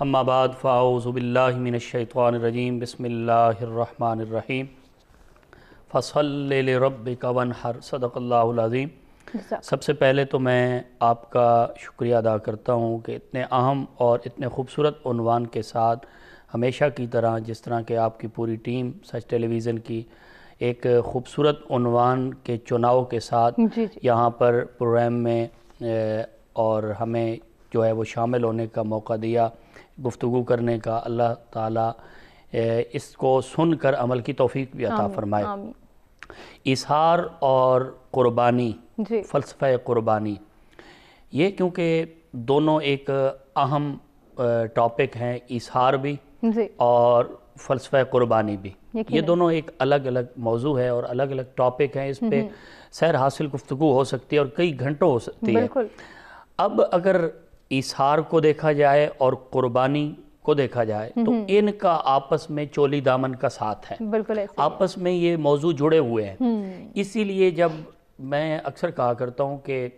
اما بعد فاعوذ باللہ من الشیطان الرجیم بسم اللہ الرحمن الرحیم فصل لربک وانحر صدق اللہ العظیم۔ سب سے پہلے تو میں آپ کا شکریہ ادا کرتا ہوں کہ اتنے اہم اور اتنے خوبصورت عنوان کے ساتھ ہمیشہ کی طرح جس طرح کہ آپ کی پوری ٹیم سچ ٹیلی ویژن کی ایک خوبصورت عنوان کے چناؤ کے ساتھ یہاں پر پروگرام میں اور ہمیں جو ہے وہ شامل ہونے کا موقع دیا، گفتگو کرنے کا، اللہ تعالیٰ اس کو سن کر عمل کی توفیق بھی عطا فرمائے۔ اظہار اور قربانی، فلسفہ قربانی، یہ کیونکہ دونوں ایک اہم ٹاپک ہیں، اظہار بھی اور فلسفہ قربانی بھی، یہ دونوں ایک الگ الگ موضوع ہے اور الگ الگ ٹاپک ہیں، اس پہ سیر حاصل گفتگو ہو سکتی ہے اور کئی گھنٹوں ہو سکتی ہے۔ اب اگر اظہار کو دیکھا جائے اور قربانی کو دیکھا جائے تو ان کا آپس میں چولی دامن کا ساتھ ہے، آپس میں یہ موضوع جڑے ہوئے ہیں۔ اسی لیے جب میں اکثر کہا کرتا ہوں کہ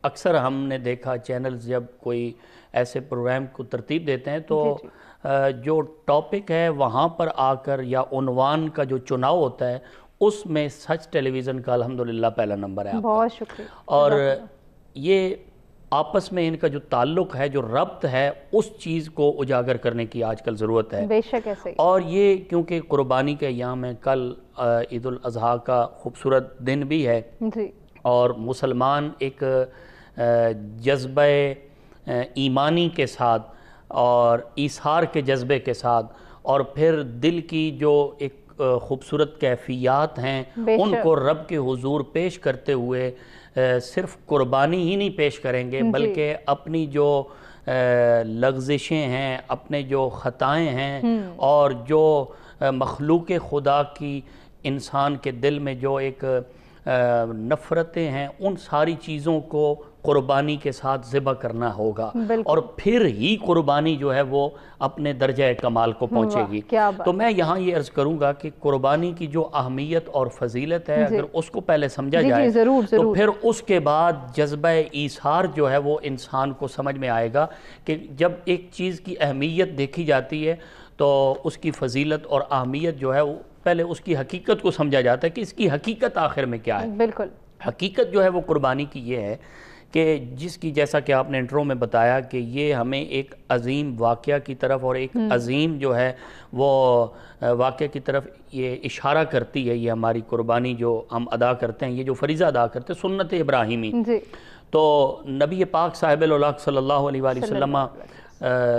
اکثر ہم نے دیکھا چینلز جب کوئی ایسے پروگرام کو ترتیب دیتے ہیں تو جو ٹاپک ہے وہاں پر آ کر یا عنوان کا جو چناؤ ہوتا ہے اس میں سچ ٹیلی ویژن کا الحمدللہ پہلا نمبر ہے۔ بہت شکریہ۔ اور یہ آپس میں ان کا جو تعلق ہے، جو ربط ہے، اس چیز کو اجاگر کرنے کی آج کل ضرورت ہے۔ بے شک ایسے ہی۔ اور یہ کیونکہ قربانی کے ایام ہے، کل عید الاضحیٰ کا خوبصورت دن بھی ہے اور مسلمان ایک جذبہ ایمانی کے ساتھ اور ایثار کے جذبے کے ساتھ اور پھر دل کی جو ایک خوبصورت کیفیات ہیں ان کو رب کے حضور پیش کرتے ہوئے صرف قربانی ہی نہیں پیش کریں گے بلکہ اپنی جو لغزشیں ہیں، اپنے جو خطائیں ہیں اور جو مخلوق خدا کی انسان کے دل میں جو ایک نفرتیں ہیں ان ساری چیزوں کو قربانی کے ساتھ ذبح کرنا ہوگا اور پھر ہی قربانی جو ہے وہ اپنے درجہ کمال کو پہنچے گی۔ تو میں یہاں یہ عرض کروں گا کہ قربانی کی جو اہمیت اور فضیلت ہے اگر اس کو پہلے سمجھا جائے تو پھر اس کے بعد جذبہ ایثار جو ہے وہ انسان کو سمجھ میں آئے گا کہ جب ایک چیز کی اہمیت دیکھی جاتی ہے تو اس کی فضیلت اور اہمیت جو ہے وہ پہلے اس کی حقیقت کو سمجھا جاتا ہے کہ اس کی حقیقت آخر میں کیا ہے۔ بالکل حقیقت جو ہے وہ قربانی کی یہ ہے کہ جس کی جیسا کہ آپ نے انٹرو میں بتایا کہ یہ ہمیں ایک عظیم واقعہ کی طرف اور ایک عظیم جو ہے وہ واقعہ کی طرف یہ اشارہ کرتی ہے، یہ ہماری قربانی جو ہم ادا کرتے ہیں، یہ جو فریضہ ادا کرتے ہیں سنت ابراہیمی۔ تو نبی پاک صاحب الولاق صلی اللہ علیہ وآلہ وسلم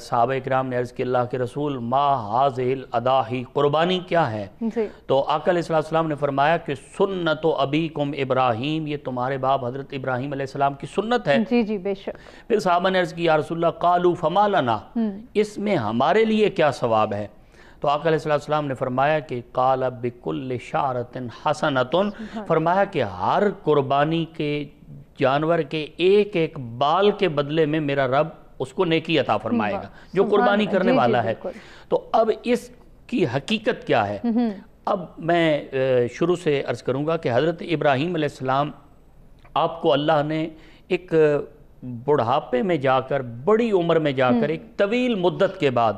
صحابہ اکرام نے عرض کی اللہ کے رسول ما حاذہ الاضاحی، قربانی کیا ہے؟ تو آقا علیہ السلام نے فرمایا کہ سنت ابیکم ابراہیم، یہ تمہارے باپ حضرت ابراہیم علیہ السلام کی سنت ہے۔ جی بے شک۔ پھر صحابہ نے عرض کی یا رسول اللہ قالوا فما لنا، اس میں ہمارے لیے کیا ثواب ہے؟ تو آقا علیہ السلام نے فرمایا کہ قال بکل شعرۃ حسنۃ، فرمایا کہ ہر قربانی کے جانور کے ایک ایک بال کے بدلے میں میرا رب اس کو نیکی عطا فرمائے گا جو قربانی کرنے والا ہے۔ تو اب اس کی حقیقت کیا ہے؟ اب میں شروع سے عرض کروں گا کہ حضرت ابراہیم علیہ السلام آپ کو اللہ نے ایک بڑھاپے میں جا کر، بڑی عمر میں جا کر، ایک طویل مدت کے بعد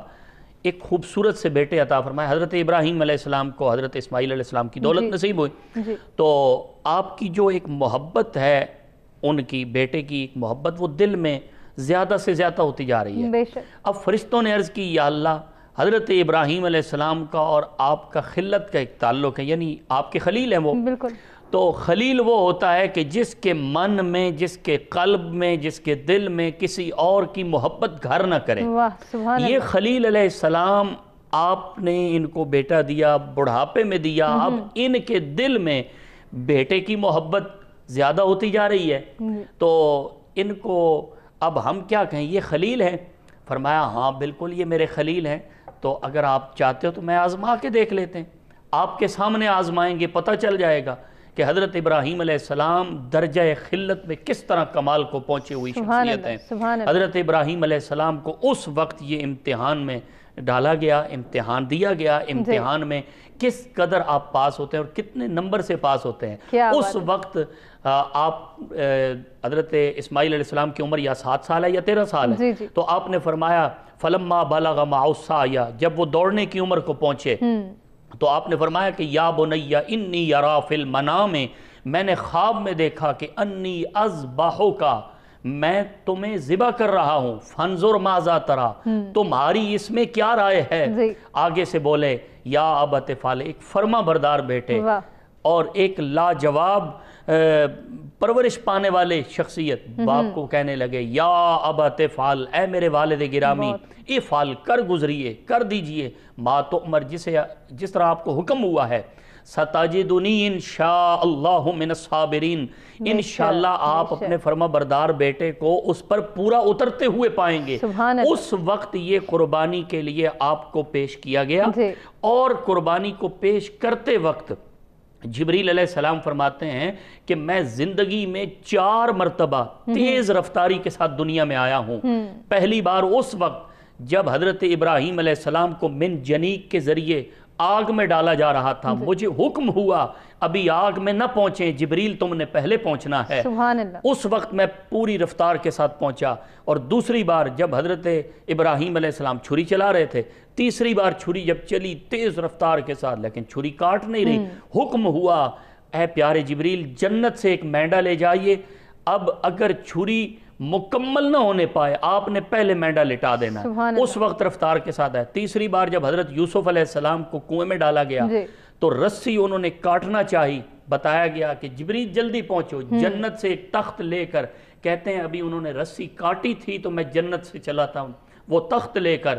ایک خوبصورت سے بیٹے عطا فرمائے۔ حضرت ابراہیم علیہ السلام کو حضرت اسماعیل علیہ السلام کی دولت نصیب ہوئی۔ تو آپ کی جو ایک محبت ہے ان کی بیٹے کی ایک محبت وہ دل میں زیادہ سے زیادہ ہوتی جا رہی ہے۔ اب فرشتوں نے عرض کی یا اللہ حضرت ابراہیم علیہ السلام کا اور آپ کا خلت کا ایک تعلق ہے، یعنی آپ کے خلیل ہیں وہ۔ تو خلیل وہ ہوتا ہے کہ جس کے من میں، جس کے قلب میں، جس کے دل میں کسی اور کی محبت گھر نہ کرے۔ یہ خلیل علیہ السلام آپ نے ان کو بیٹا دیا، بڑھاپے میں دیا، اب ان کے دل میں بیٹے کی محبت زیادہ ہوتی جا رہی ہے۔ تو ان کو اب ہم کیا کہیں، یہ خلیل ہیں؟ فرمایا ہاں بالکل یہ میرے خلیل ہیں، تو اگر آپ چاہتے ہو تو میں آزما کے دیکھ لیتے ہیں، آپ کے سامنے آزمائیں گے، پتہ چل جائے گا کہ حضرت ابراہیم علیہ السلام درجہ خلت میں کس طرح کمال کو پہنچے ہوئی شخصیت ہیں۔ حضرت ابراہیم علیہ السلام کو اس وقت یہ امتحان میں ڈالا گیا، امتحان دیا گیا، امتحان میں کس قدر آپ پاس ہوتے ہیں اور کتنے نمبر سے پاس ہوتے ہیں۔ اس وقت آپ حضرت اسماعیل علیہ السلام کی عمر یا 7 سال ہے یا 13 سال ہے، تو آپ نے فرمایا فلما بلغ معہ السعی، جب وہ دوڑنے کی عمر کو پہنچے تو آپ نے فرمایا کہ یا بنی انی یرا فی المنام، میں نے خواب میں دیکھا کہ انی اذبحک، میں تمہیں ذبح کر رہا ہوں، فانظر ماذا تری، تمہاری اس میں کیا رائے ہے؟ آگے سے بولے یا ابت افعل، ایک فرما بردار بیٹے اور ایک لاجواب پرورش پانے والے شخصیت، باپ کو کہنے لگے یا ابت افعل، اے میرے والد گرامی، افعل، کر گزریے، کر دیجئے، ما تؤمر، جس طرح آپ کو حکم ہوا ہے، ستجدنی انشاءاللہ من الصابرین، انشاءاللہ آپ اپنے فرما بردار بیٹے کو اس پر پورا اترتے ہوئے پائیں گے۔ اس وقت یہ قربانی کے لیے آپ کو پیش کیا گیا، اور قربانی کو پیش کرتے وقت جبریل علیہ السلام فرماتے ہیں کہ میں زندگی میں 4 مرتبہ تیز رفتاری کے ساتھ دنیا میں آیا ہوں۔ پہلی بار اس وقت جب حضرت ابراہیم علیہ السلام کو من جنیق کے ذریعے آگ میں ڈالا جا رہا تھا، مجھے حکم ہوا ابھی آگ میں نہ پہنچیں، جبریل تم نے پہلے پہنچنا ہے، اس وقت میں پوری رفتار کے ساتھ پہنچا۔ اور دوسری بار جب حضرت ابراہیم علیہ السلام چھری چلا رہے تھے، تیسری بار چھری جب چلی تیز رفتار کے ساتھ لیکن چھری کاٹ نہیں رہی، حکم ہوا اے پیارے جبریل جنت سے ایک مینڈا لے جائیے، اب اگر چھری مکمل نہ ہونے پائے آپ نے پہلے مینڈا لٹا دینا ہے۔ اس وقت رفتار کے ساتھ ہے۔ تیسری بار جب حضرت یوسف علیہ السلام کو کنویں میں ڈالا گیا تو رسی انہوں نے کاٹنا چاہی، بتایا گیا کہ جبریل جلدی پہنچو، جنت سے ایک تخت لے کر، کہتے ہیں ابھی انہوں نے رسی کاٹی تھی تو میں جنت سے چلا تھا، وہ تخت لے کر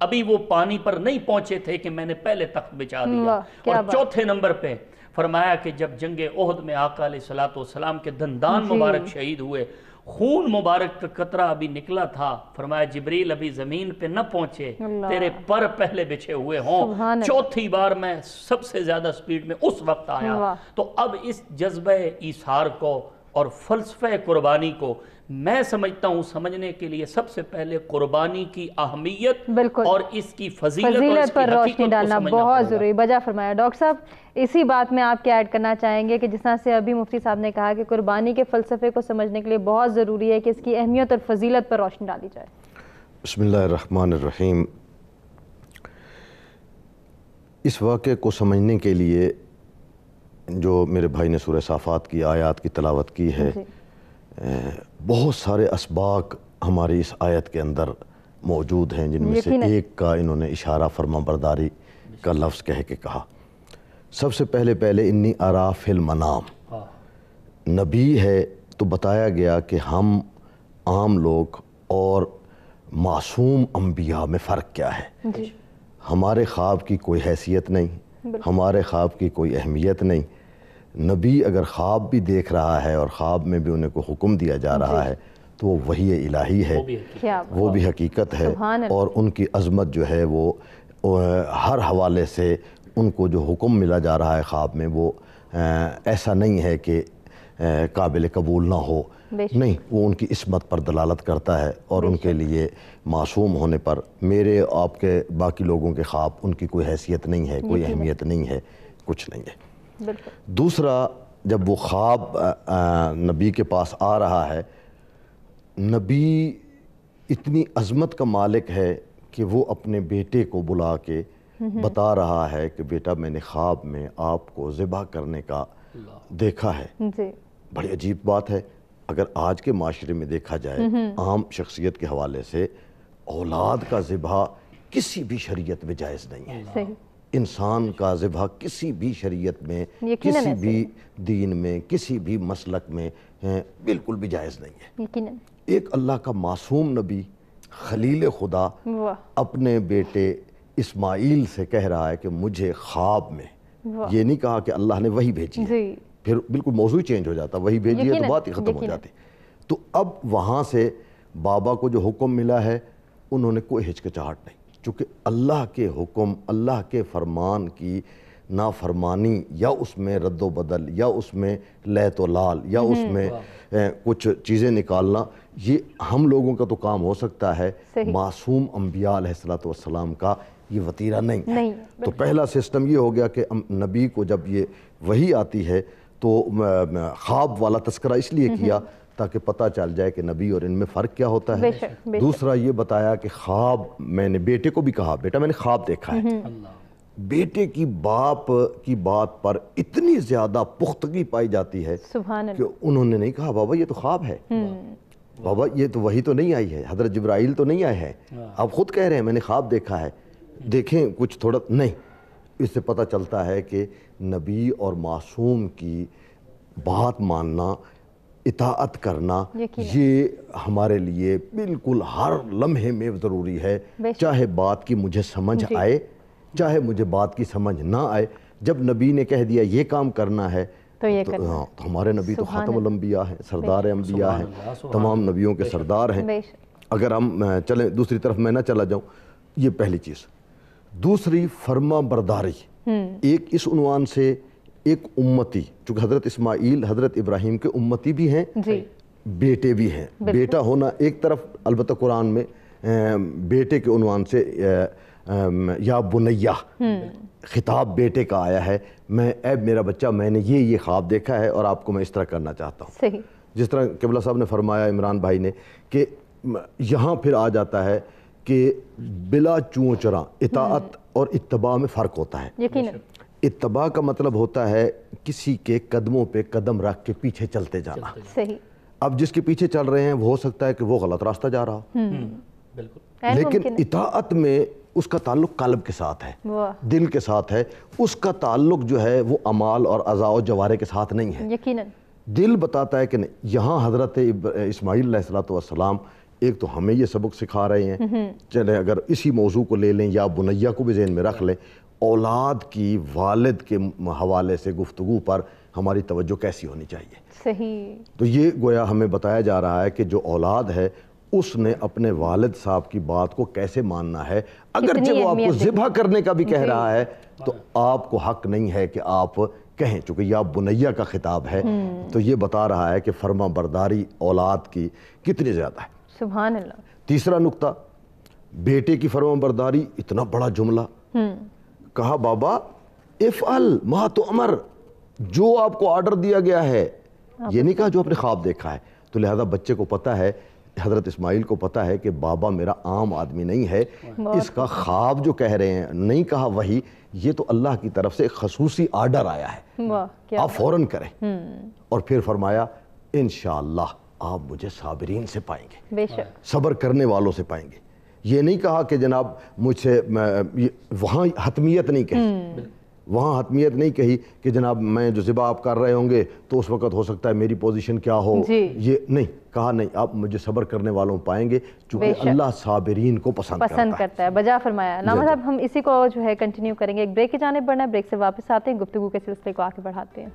ابھی وہ پانی پر نہیں پہنچے تھے کہ میں نے پہلے تخت بچھا دیا۔ اور چوتھے نمبر پہ فرمایا کہ جب جنگ احد میں آقا علیہ السلام کے دندان مبارک شہید ہوئے، خون مبارک کا قطرہ ابھی نکلا تھا، فرمایا جبریل ابھی زمین پہ نہ پہنچے، تیرے پر پہلے بچھے ہوئے ہوں۔ چوتھی بار میں سب سے زیادہ سپیڈ میں اس وقت آیا۔ تو اب اس جذبہ ایثار کو اور فلسفہ قربانی کو میں سمجھتا ہوں سمجھنے کے لیے سب سے پہلے قربانی کی اہمیت اور اس کی فضیلت پر روشنی ڈالنا بہت ضروری۔ بجا فرمایا ڈاکٹر صاحب، اسی بات میں آپ کیا ایڈ کرنا چاہیں گے کہ جس طرح سے ابھی مفتی صاحب نے کہا کہ قربانی کے فلسفے کو سمجھنے کے لیے بہت ضروری ہے کہ اس کی اہمیت اور فضیلت پر روشنی ڈالی جائے۔ بسم اللہ الرحمن الرحیم۔ اس واقعے کو سمجھنے کے لیے جو میرے بھائی نے سورہ صافات کی آیات کی تلاوت کی ہے، بہت سارے اسباق ہماری اس آیت کے اندر موجود ہیں، جن میں سے ایک کا انہوں نے اشارہ فرما برداری کا لفظ کہہ کے کہا۔ سب سے پہلے انی ارا فی المنام، نبی ہے تو بتایا گیا کہ ہم عام لوگ اور معصوم انبیاء میں فرق کیا ہے۔ ہمارے خواب کی کوئی حیثیت نہیں، ہمارے خواب کی کوئی اہمیت نہیں۔ نبی اگر خواب بھی دیکھ رہا ہے اور خواب میں بھی انہیں کو حکم دیا جا رہا ہے تو وہ وحی الہی ہے، وہ بھی حقیقت ہے، اور ان کی عظمت جو ہے وہ ہر حوالے سے ان کو جو حکم ملا جا رہا ہے خواب میں وہ ایسا نہیں ہے کہ قابل قبول نہ ہو، نہیں، وہ ان کی عصمت پر دلالت کرتا ہے، اور ان کے لیے معصوم ہونے پر میرے آپ کے باقی لوگوں کے خواب ان کی کوئی حیثیت نہیں ہے، کوئی اہمیت نہیں ہے، کچھ نہیں ہے۔ دوسرا، جب وہ خواب نبی کے پاس آ رہا ہے، نبی اتنی عظمت کا مالک ہے کہ وہ اپنے بیٹے کو بلا کے بتا رہا ہے کہ بیٹا میں نے خواب میں آپ کو ذبح کرنے کا دیکھا ہے۔ بڑی عجیب بات ہے، اگر آج کے معاشرے میں دیکھا جائے عام شخصیت کے حوالے سے، اولاد کا ذبح کسی بھی شریعت میں جائز نہیں ہے۔ انسان کا ذبح کسی بھی شریعت میں، کسی بھی دین میں، کسی بھی مسلک میں بالکل بھی جائز نہیں ہے۔ ایک اللہ کا معصوم نبی خلیل خدا اپنے بیٹے اسماعیل سے کہہ رہا ہے کہ مجھے خواب میں، یہ نہیں کہا کہ اللہ نے وحی بھیجی ہے، پھر بالکل موضوع چینج ہو جاتا، وحی بھیجی ہے تو بات ہی ختم ہو جاتی۔ تو اب وہاں سے بابا کو جو حکم ملا ہے انہوں نے کوئی ہچکچاہٹ نہیں، چونکہ اللہ کے حکم، اللہ کے فرمان کی نافرمانی یا اس میں رد و بدل یا اس میں لیت و لال یا اس میں کچھ چیزیں نکالنا، یہ ہم لوگوں کا تو کام ہو سکتا ہے، معصوم انبیاء علیہ السلام کا یہ وطیرہ نہیں ہے۔ تو پہلا سسٹم یہ ہو گیا کہ نبی کو جب یہ وحی آتی ہے تو خواب والا تذکرہ اس لیے کیا تاکہ پتہ چل جائے کہ نبی اور ان میں فرق کیا ہوتا ہے۔ دوسرا یہ بتایا کہ خواب، میں نے بیٹے کو بھی کہا بیٹا میں نے خواب دیکھا ہے۔ بیٹے کی باپ کی بات پر اتنی زیادہ پختگی پائی جاتی ہے کہ انہوں نے نہیں کہا بابا یہ تو خواب ہے، بابا یہ تو وحی تو نہیں آئی ہے، حضرت جبرائیل تو نہیں آئے ہیں، آپ خود کہہ رہے ہیں میں نے خواب دیکھا ہے، دیکھیں کچھ تھوڑا نہیں۔ اس سے پتہ چلتا ہے کہ نبی اور معصوم کی بات ماننا، اطاعت کرنا، یہ ہمارے لیے بالکل ہر لمحے میں ضروری ہے، چاہے بات کی مجھے سمجھ آئے چاہے مجھے بات کی سمجھ نہ آئے۔ جب نبی نے کہہ دیا یہ کام کرنا ہے تو ہمارے نبی تو خاتم الانبیاء ہیں، سردار انبیاء ہیں، تمام نبیوں کے سردار ہیں۔ اگر ہم چلیں دوسری طرف میں نہ چلا جاؤں، یہ پہلی چیز۔ دوسری فرما برداری، ایک اس عنوان سے ایک امتی، چونکہ حضرت اسماعیل حضرت ابراہیم کے امتی بھی ہیں، بیٹے بھی ہیں۔ بیٹا ہونا ایک طرف، البتہ قرآن میں بیٹے کے عنوان سے یا بنیہ خطاب بیٹے کا آیا ہے، میں اے میرا بچہ میں نے یہ خواب دیکھا ہے اور آپ کو میں اس طرح کرنا چاہتا ہوں۔ جس طرح قبلہ صاحب نے فرمایا عمران بھائی نے کہ یہاں پھر آ جاتا ہے کہ بلا چوں چراں اطاعت اور اتباع میں فرق ہوتا ہے۔ اتباع کا مطلب ہوتا ہے کسی کے قدموں پہ قدم رکھ کے پیچھے چلتے جانا۔ اب جس کے پیچھے چل رہے ہیں وہ ہو سکتا ہے کہ وہ غلط راستہ جا رہا ہو، لیکن اطاعت میں اس کا تعلق قلب کے ساتھ ہے، دل کے ساتھ ہے، اس کا تعلق جو ہے وہ اعمال اور اعضاء و جوارح کے ساتھ نہیں ہے۔ دل بتاتا ہے کہ نہیں۔ یہاں حضرت اسماعیل علیہ السلام ایک تو ہمیں یہ سبق سکھا رہے ہیں، چلیں اگر اسی موضوع کو لے لیں یا بنیہ کو بھی ذہن میں رکھ لیں، اولاد کی والد کے حوالے سے گفتگو پر ہماری توجہ کیسی ہونی چاہیے۔ تو یہ گویا ہمیں بتایا جا رہا ہے کہ جو اولاد ہے اس نے اپنے والد صاحب کی بات کو کیسے ماننا ہے، اگرچہ وہ آپ کو ذبح کرنے کا بھی کہہ رہا ہے تو آپ کو حق نہیں ہے کہ آپ کہیں، چونکہ یہ بنیہ کا خطاب ہے تو یہ بتا رہا ہے کہ فرما برداری اولاد کی کتنی زیادہ ہے۔ سبحان اللہ۔ تیسرا نقطہ، بیٹے کی فرما برداری، اتنا بڑا جملہ کہا بابا افعل ما تؤمر، جو آپ کو آرڈر دیا گیا ہے، یہ نہیں کہا جو آپ نے خواب دیکھا ہے۔ تو لہذا بچے کو پتہ ہے، حضرت اسماعیل کو پتہ ہے کہ بابا میرا عام آدمی نہیں ہے، اس کا خواب جو کہہ رہے ہیں، نہیں کہا وہی، یہ تو اللہ کی طرف سے ایک خصوصی آرڈر آیا ہے، آپ فوراً کریں۔ اور پھر فرمایا انشاءاللہ آپ مجھے صابرین سے پائیں گے، صبر کرنے والوں سے پائیں گے۔ یہ نہیں کہا کہ جناب مجھ سے، وہاں حتمیت نہیں کہی، وہاں حتمیت نہیں کہی کہ جناب میں جو ذبح آپ کر رہے ہوں گے تو اس وقت ہو سکتا ہے میری پوزیشن کیا ہو، یہ نہیں کہا، نہیں آپ مجھے صبر کرنے والوں پائیں گے، چونکہ اللہ صابرین کو پسند کرتا ہے۔ بجا فرمایا۔ علامہ صاحب ہم اسی کو جو ہے کنٹینیو کریں گے، ایک بریک کی جانب بڑھنا ہے، بریک سے واپس آتے ہیں، گفتگو کے سلسلے کو آگے بڑھاتے ہیں۔